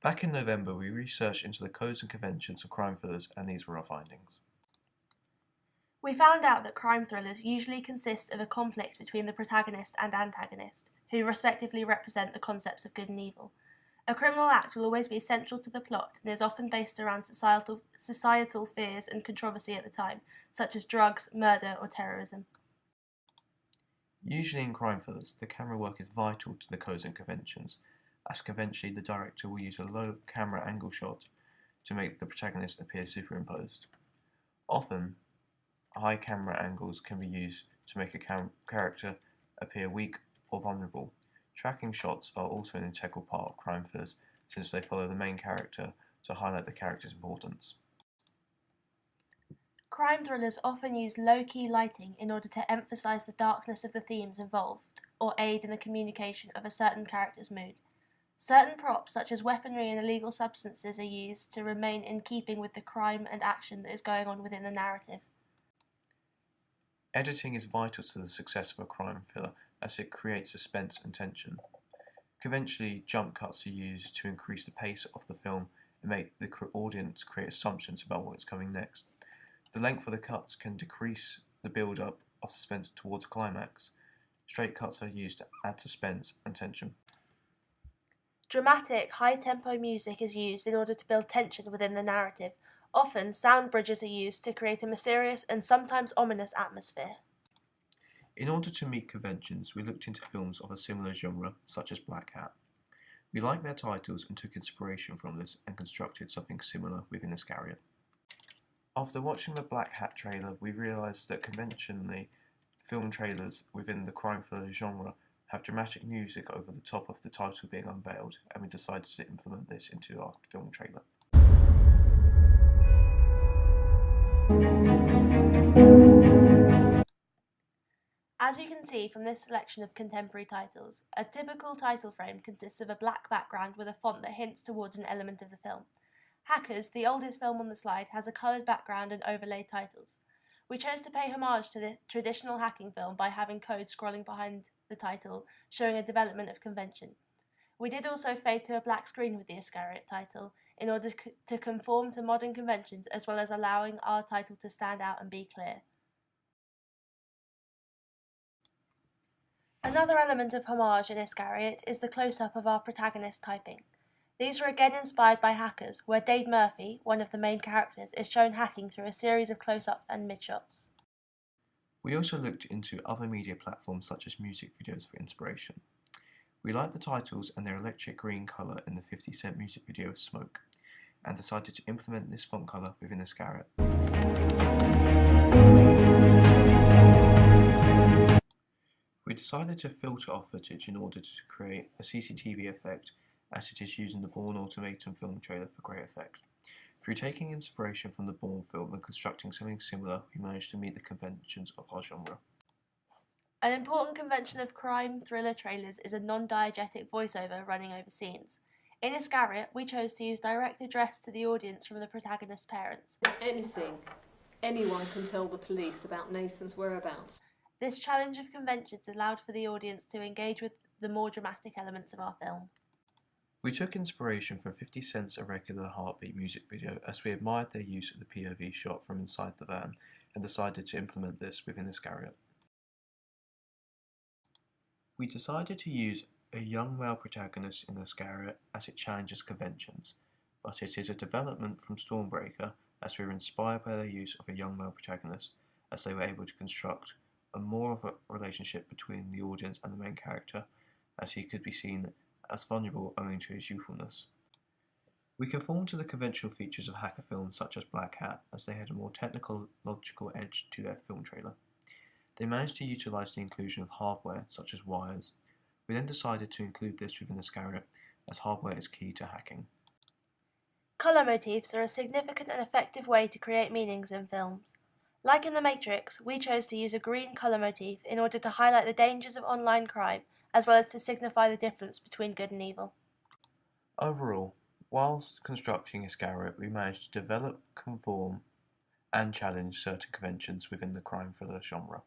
Back in November, we researched into the codes and conventions of crime thrillers, and these were our findings. We found out that crime thrillers usually consist of a conflict between the protagonist and antagonist, who respectively represent the concepts of good and evil. A criminal act will always be central to the plot and is often based around societal fears and controversy at the time, such as drugs, murder, or terrorism. Usually in crime thrillers, the camera work is vital to the codes and conventions, as conventionally the director will use a low camera angle shot to make the protagonist appear superimposed. Often, high camera angles can be used to make a character appear weak or vulnerable. Tracking shots are also an integral part of crime thrillers since they follow the main character to highlight the character's importance. Crime thrillers often use low-key lighting in order to emphasize the darkness of the themes involved or aid in the communication of a certain character's mood. Certain props, such as weaponry and illegal substances, are used to remain in keeping with the crime and action that is going on within the narrative. Editing is vital to the success of a crime thriller as it creates suspense and tension. Conventionally, jump cuts are used to increase the pace of the film and make the audience create assumptions about what is coming next. The length of the cuts can decrease the build-up of suspense towards a climax. Straight cuts are used to add suspense and tension. Dramatic, high-tempo music is used in order to build tension within the narrative. Often, sound bridges are used to create a mysterious and sometimes ominous atmosphere. In order to meet conventions, we looked into films of a similar genre, such as Black Hat. We liked their titles and took inspiration from this and constructed something similar within Iscariot. After watching the Black Hat trailer, we realised that conventionally, film trailers within the crime thriller genre have dramatic music over the top of the title being unveiled, and we decided to implement this into our film trailer. As you can see from this selection of contemporary titles, a typical title frame consists of a black background with a font that hints towards an element of the film. Hackers, the oldest film on the slide, has a coloured background and overlaid titles. We chose to pay homage to the traditional hacking film by having code scrolling behind the title, showing a development of convention. We did also fade to a black screen with the Iscariot title in order to conform to modern conventions, as well as allowing our title to stand out and be clear. Another element of homage in Iscariot is the close-up of our protagonist typing. These were again inspired by Hackers, where Dade Murphy, one of the main characters, is shown hacking through a series of close-up and mid-shots. We also looked into other media platforms such as music videos for inspiration. We liked the titles and their electric green colour in the 50 Cent music video Smoke, and decided to implement this font colour within Iscariot. We decided to filter our footage in order to create a CCTV effect, as it is using the Bourne Automaton film trailer for great effect. Through taking inspiration from the Bourne film and constructing something similar, we managed to meet the conventions of our genre. An important convention of crime thriller trailers is a non-diegetic voiceover running over scenes. In Iscariot, we chose to use direct address to the audience from the protagonist's parents. Anyone can tell the police about Nathan's whereabouts. This challenge of conventions allowed for the audience to engage with the more dramatic elements of our film. We took inspiration from 50 Cent's Irregular Heartbeat music video as we admired their use of the POV shot from inside the van and decided to implement this within Iscariot. We decided to use a young male protagonist in Iscariot as it challenges conventions, but it is a development from Stormbreaker as we were inspired by their use of a young male protagonist as they were able to construct a more of a relationship between the audience and the main character as he could be seen as vulnerable owing to his youthfulness. We conformed to the conventional features of hacker films such as Black Hat as they had a more technical, logical edge to their film trailer. They managed to utilise the inclusion of hardware such as wires. We then decided to include this within Iscariot as hardware is key to hacking. Colour motifs are a significant and effective way to create meanings in films. Like in The Matrix, we chose to use a green colour motif in order to highlight the dangers of online crime, as well as to signify the difference between good and evil. Overall, whilst constructing Iscariot, we managed to develop, conform, and challenge certain conventions within the crime thriller genre.